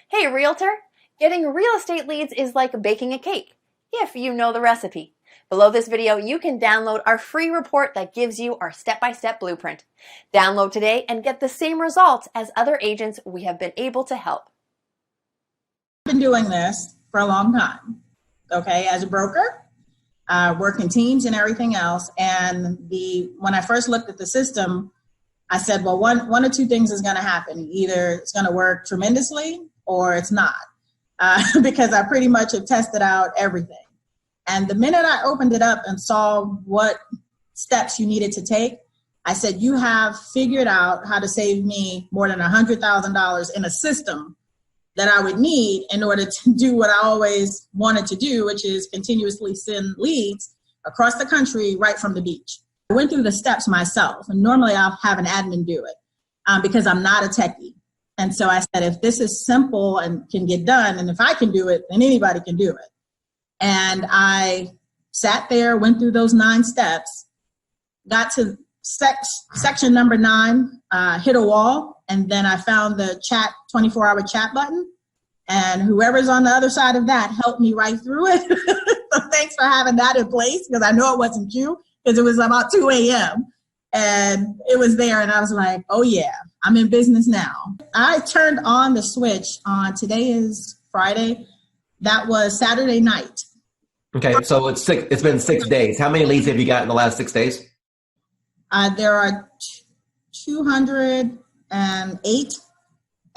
Hey, Realtor! Getting real estate leads is like baking a cake, if you know the recipe. Below this video, you can download our free report that gives you our step-by-step blueprint. Download today and get the same results as other agents we have been able to help. I've been doing this for a long time, okay, as a broker, working teams and everything else. And when I first looked at the system, I said, well, one or two things is going to happen. Either it's going to work tremendously or it's not, because I pretty much have tested out everything. And the minute I opened it up and saw what steps you needed to take, I said, you have figured out how to save me more than $100,000 in a system that I would need in order to do what I always wanted to do, which is continuously send leads across the country right from the beach. I went through the steps myself, and normally I'll have an admin do it because I'm not a techie. And so I said, if this is simple and can get done, and if I can do it, then anybody can do it. And I sat there, went through those 9 steps, got to section number 9, hit a wall, and then I found the 24-hour chat button, and whoever's on the other side of that helped me right through it. So thanks for having that in place, because I know it wasn't you, because it was about 2 a.m. and it was there, and I was like, oh yeah, I'm in business now. I turned on the switch on, today is Friday, that was Saturday night. Okay, so it's been 6 days. How many leads have you got in the last 6 days? There are 208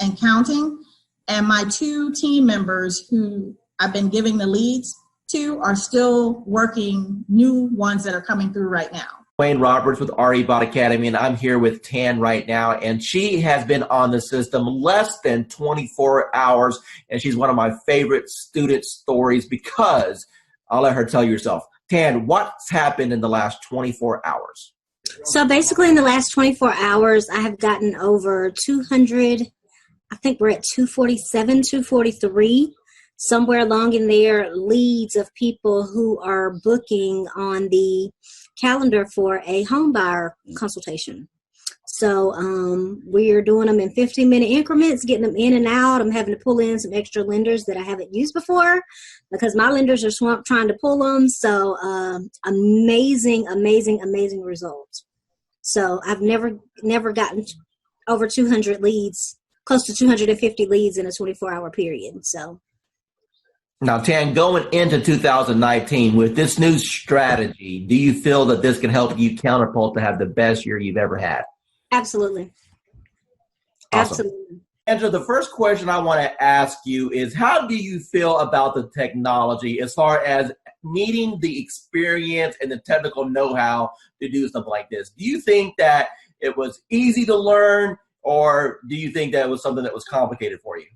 and counting, and my 2 team members who I've been giving the leads to are still working new ones that are coming through right now. Wayne Roberts with RE Bot Academy, and I'm here with Tan right now, and she has been on the system less than 24 hours, and she's one of my favorite student stories because I'll let her tell you herself. Tan, what's happened in the last 24 hours? So basically in the last 24 hours, I have gotten over 200, I think we're at 247, 243, somewhere along in there, leads of people who are booking on the calendar for a home buyer consultation. So we're doing them in 15-minute increments, getting them in and out. I'm having to pull in some extra lenders that I haven't used before because my lenders are swamped trying to pull them. So amazing results. So I've never gotten over 200 leads, close to 250 leads in a 24-hour period. So. Now, Tan, going into 2019 with this new strategy, do you feel that this can help you catapult to have the best year you've ever had? Absolutely. Awesome. Absolutely. And so the first question I want to ask you is, how do you feel about the technology as far as needing the experience and the technical know-how to do something like this? Do you think that it was easy to learn, or do you think that it was something that was complicated for you?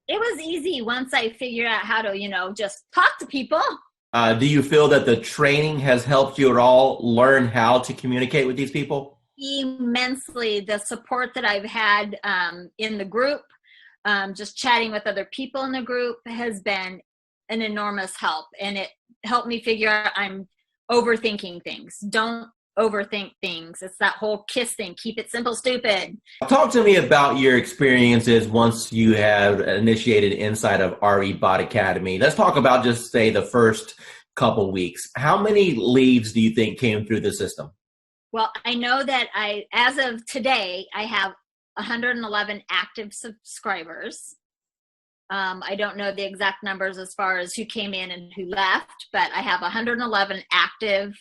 It was easy once I figured out how to, just talk to people. Do you feel that the training has helped you at all learn how to communicate with these people? Immensely. The support that I've had in the group, just chatting with other people in the group has been an enormous help. And it helped me figure out I'm overthinking things. Don't overthink things. It's that whole KISS thing. Keep it simple, stupid. Talk to me about your experiences once you have initiated inside of RE Bot Academy. Let's talk about just say the first couple weeks. How many leads do you think came through the system? Well, I know that as of today, I have 111 active subscribers. I don't know the exact numbers as far as who came in and who left, but I have 111 active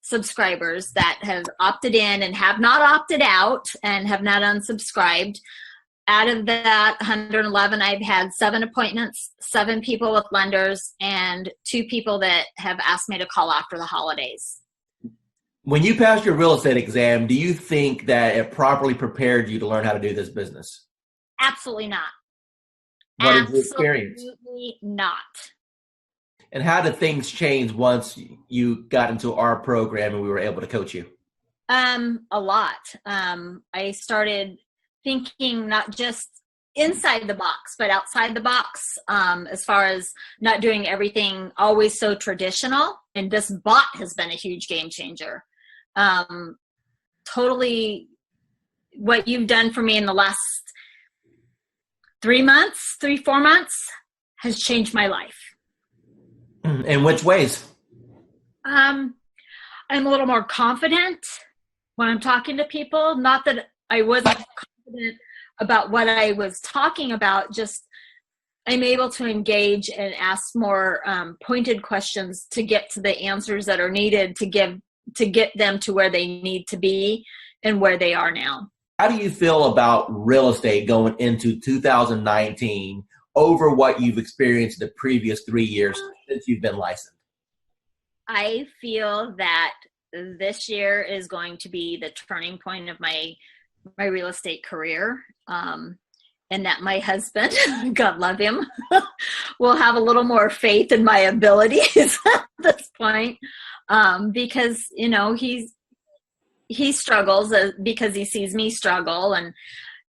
subscribers that have opted in and have not opted out and have not unsubscribed. Out of that 111, I've had 7 appointments, 7 people with lenders, and 2 people that have asked me to call after the holidays. When you passed your real estate exam, do you think that it properly prepared you to learn how to do this business? Absolutely not. What is your experience? Absolutely not. And how did things change once you got into our program and we were able to coach you? A lot. I started thinking not just inside the box, but outside the box, as far as not doing everything always so traditional. And this bot has been a huge game changer. Totally what you've done for me in the last 4 months has changed my life. In which ways? I'm a little more confident when I'm talking to people. Not that I wasn't confident about what I was talking about, just I'm able to engage and ask more pointed questions to get to the answers that are needed to get them to where they need to be and where they are now. How do you feel about real estate going into 2019 over what you've experienced the previous 3 years since you've been licensed? I feel that this year is going to be the turning point of my real estate career. And that my husband, God love him, will have a little more faith in my abilities at this point. Because, you know, he struggles because he sees me struggle. And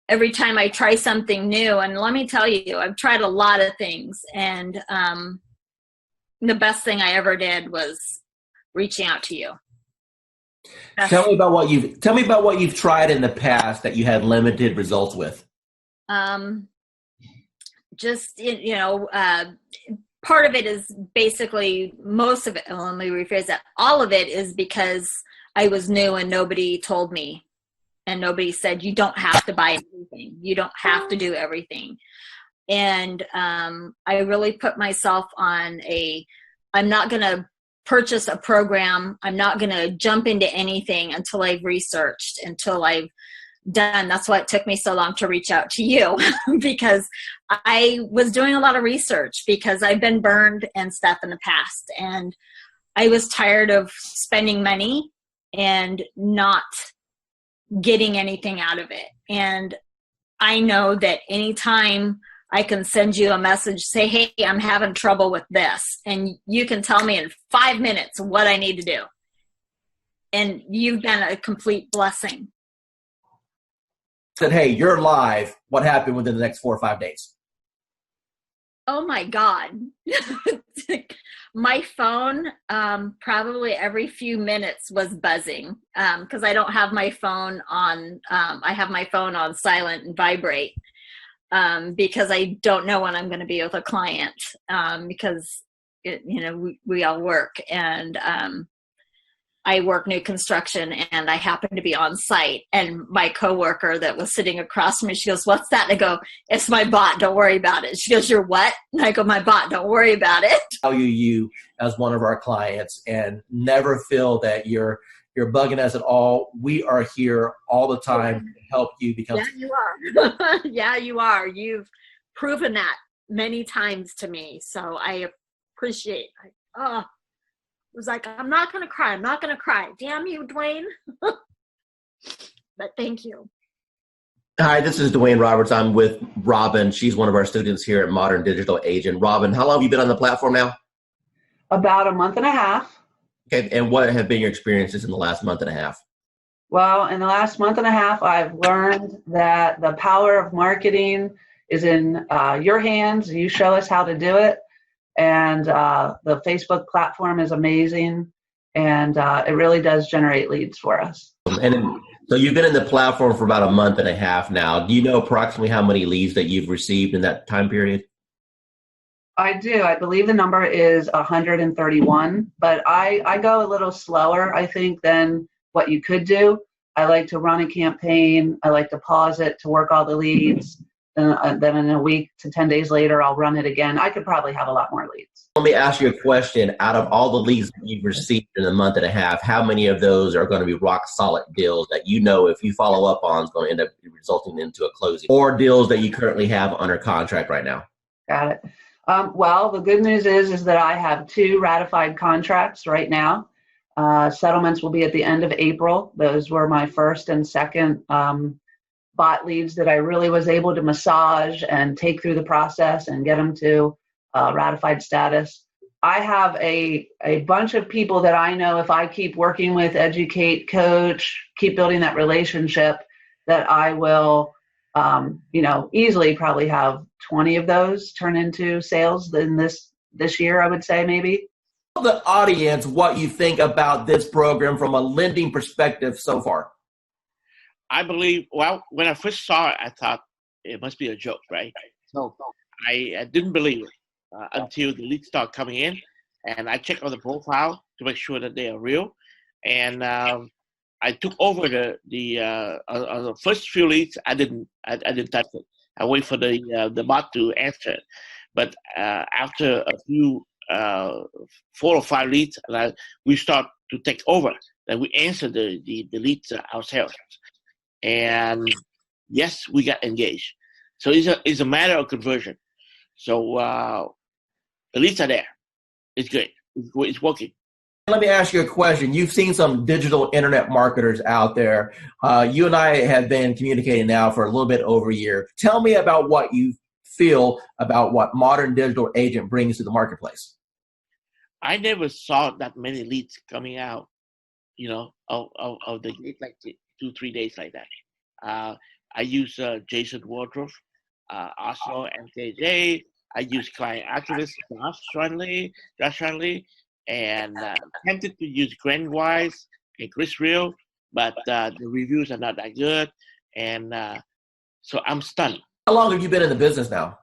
every time I try something new, and let me tell you, I've tried a lot of things. And the best thing I ever did was reaching out to you. Tell me about what you've tried in the past that you had limited results with. Just, you know, part of it is basically most of it. Let me rephrase that. All of it is because I was new and nobody told me, and nobody said, you don't have to buy everything. You don't have to do everything. And, I really put myself on I'm not going to purchase a program. I'm not going to jump into anything until I've researched, until I've done. That's why it took me so long to reach out to you because I was doing a lot of research because I've been burned and stuff in the past. And I was tired of spending money and not getting anything out of it. And I know that anytime I can send you a message, say, hey, I'm having trouble with this. And you can tell me in 5 minutes what I need to do. And you've been a complete blessing. Said, hey, you're live. What happened within the next 4 or 5 days? Oh my God. My phone, probably every few minutes was buzzing because I don't have my phone on. I have my phone on silent and vibrate because I don't know when I'm going to be with a client because, we all work. And I work new construction and I happen to be on site, and my coworker that was sitting across from me, she goes, what's that? And I go, it's my bot. Don't worry about it. She goes, you're what? And I go, my bot. Don't worry about it. Value you as one of our clients and never feel that you're bugging us at all. We are here all the time to help you become. Yeah, you are. Yeah, you are. You've proven that many times to me. So I appreciate it. It was like, I'm not going to cry. I'm not going to cry. Damn you, Dwayne. But thank you. Hi, this is Dwayne Roberts. I'm with Robin. She's one of our students here at Modern Digital Agent. Robin, how long have you been on the platform now? About a month and a half. Okay, and what have been your experiences in the last month and a half? Well, in the last month and a half, I've learned that the power of marketing is in your hands. You show us how to do it. And the Facebook platform is amazing, and it really does generate leads for us. And so you've been in the platform for about a month and a half now. Do you know approximately how many leads that you've received in that time period? I do. I believe the number is 131, but I go a little slower, I think, than what you could do. I like to run a campaign. I like to pause it to work all the leads. Then in a week to 10 days later, I'll run it again. I could probably have a lot more leads. Let me ask you a question. Out of all the leads that you've received in a month and a half, how many of those are going to be rock solid deals that you know if you follow up on is going to end up resulting into a closing, or deals that you currently have under contract right now? Got it. Well, the good news is that I have 2 ratified contracts right now. Settlements will be at the end of April. Those were my first and second bot leads that I really was able to massage and take through the process and get them to ratified status. I have a bunch of people that I know if I keep working with, educate, coach, keep building that relationship, that I will, easily probably have 20 of those turn into sales in this year, I would say maybe. Tell the audience what you think about this program from a lending perspective so far. I believe, well, when I first saw it, I thought it must be a joke, right? So I didn't believe it until the leads start coming in, and I check on the profile to make sure that they are real. And I took over the first few leads. I didn't touch it. I wait for the bot to answer it. But after a few 4 or 5 leads, we start to take over. Then we answer the leads ourselves. And yes, we got engaged. So it's a matter of conversion. So the leads are there. It's good. It's working. Let me ask you a question. You've seen some digital internet marketers out there. You and I have been communicating now for a little bit over a year. Tell me about what you feel about what modern digital agent brings to the marketplace. I never saw that many leads coming out, of the gate like 2-3 days like that. I use Jason Wardrobe, also MKJ. I use Client Activist, Josh Runley, and tempted to use Glenn Wise and Chris Real, but the reviews are not that good, and so I'm stunned. How long have you been in the business now?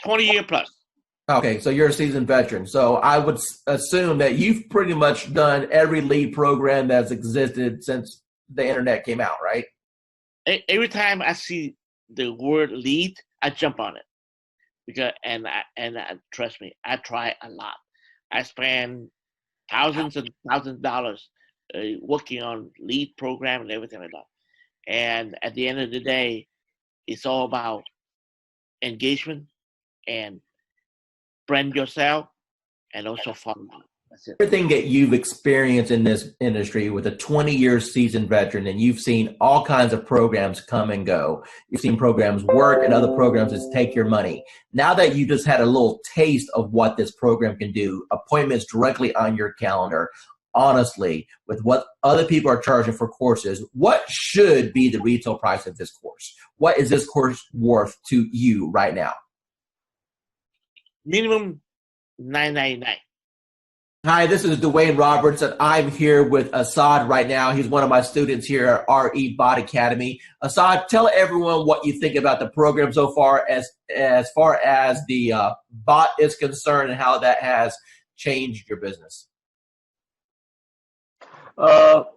20 year plus. Okay, so you're a seasoned veteran. So I would assume that you've pretty much done every lead program that's existed since the internet came out, right? Every time I see the word lead, I jump on it because and trust me, I try a lot. I spend thousands and thousands of dollars working on lead program and everything like that. And at the end of the day, it's all about engagement and brand yourself and also follow up. That's it. Everything that you've experienced in this industry with a 20-year seasoned veteran, and you've seen all kinds of programs come and go. You've seen programs work and other programs just take your money. Now that you just had a little taste of what this program can do, appointments directly on your calendar, honestly, with what other people are charging for courses, what should be the retail price of this course? What is this course worth to you right now? Minimum $9.99. Hi, this is Dwayne Roberts, and I'm here with Assad right now. He's one of my students here at RE Bot Academy. Assad, tell everyone what you think about the program so far as the bot is concerned and how that has changed your business. Well,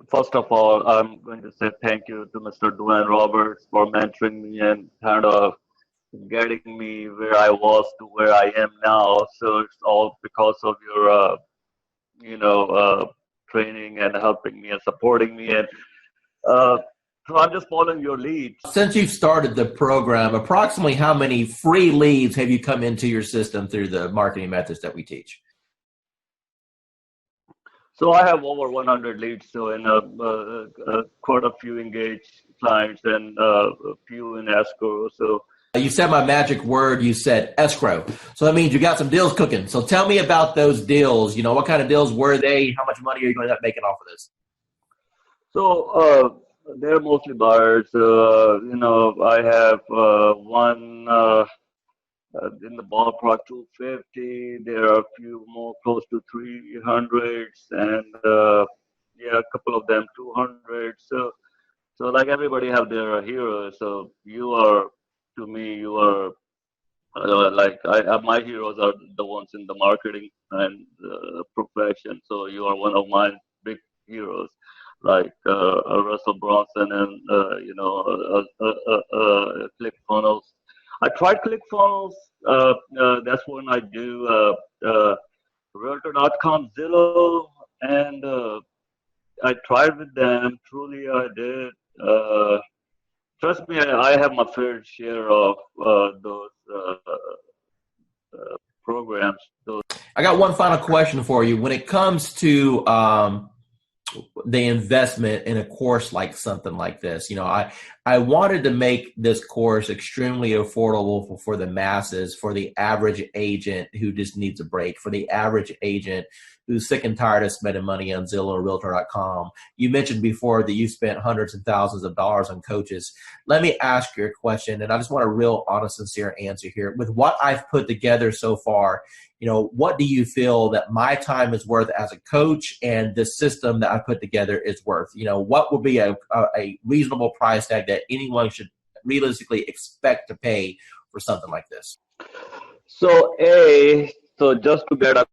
first of all, I'm going to say thank you to Mr. Dwayne Roberts for mentoring me and kind of getting me where I was to where I am now. So it's all because of your, training and helping me and supporting me. And so I'm just following your lead. Since you've started the program, approximately how many free leads have you come into your system through the marketing methods that we teach? So I have over 100 leads, so in quite a few engaged clients and a few in escrow. So you said my magic word, you said escrow. So that means you got some deals cooking. So tell me about those deals. What kind of deals were they? How much money are you going to end up making off of this? So they're mostly buyers. I have one in the ballpark 250. There are a few more close to 300s, and a couple of them 200. So like everybody have their heroes. So to me, you are my heroes are the ones in the marketing and profession. So you are one of my big heroes, like Russell Brunson and ClickFunnels. I tried ClickFunnels. That's when I do Realtor.com, Zillow, and I tried with them. Truly, I did. Trust me, I have my fair share of those programs. I got one final question for you. When it comes to the investment in a course like something like this, I wanted to make this course extremely affordable for the masses, for the average agent who just needs a break, for the average agent who's sick and tired of spending money on Zillow or Realtor.com. You mentioned before that you spent hundreds and thousands of dollars on coaches. Let me ask you a question, and I just want a real honest, sincere answer here. With what I've put together so far, what do you feel that my time is worth as a coach and the system that I put together is worth? What would be a reasonable price tag that anyone should realistically expect to pay for something like this? So just to get a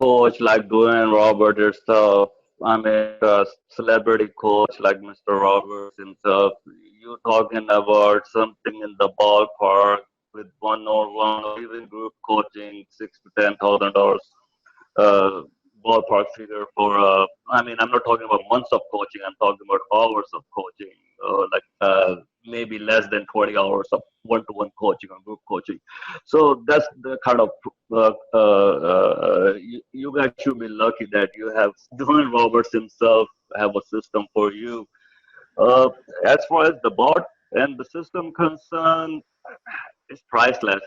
coach like Dwayne Robert herself, I mean, a celebrity coach like Mr. Roberts himself, you're talking about something in the ballpark with one-on-one or even group coaching, $6,000 to $10,000 uh, ballpark figure for. I mean, I'm not talking about months of coaching. I'm talking about hours of coaching, maybe less than 20 hours of one-to-one coaching or group coaching. So that's the kind of you guys should be lucky that you have Dwayne Roberts himself have a system for you. Uh, as far as the bot and the system concerned, it's priceless.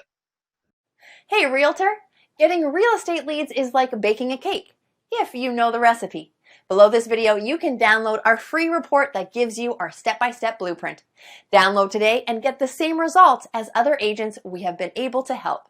Hey, realtor! Getting real estate leads is like baking a cake, if you know the recipe. Below this video, you can download our free report that gives you our step-by-step blueprint. Download today and get the same results as other agents we have been able to help.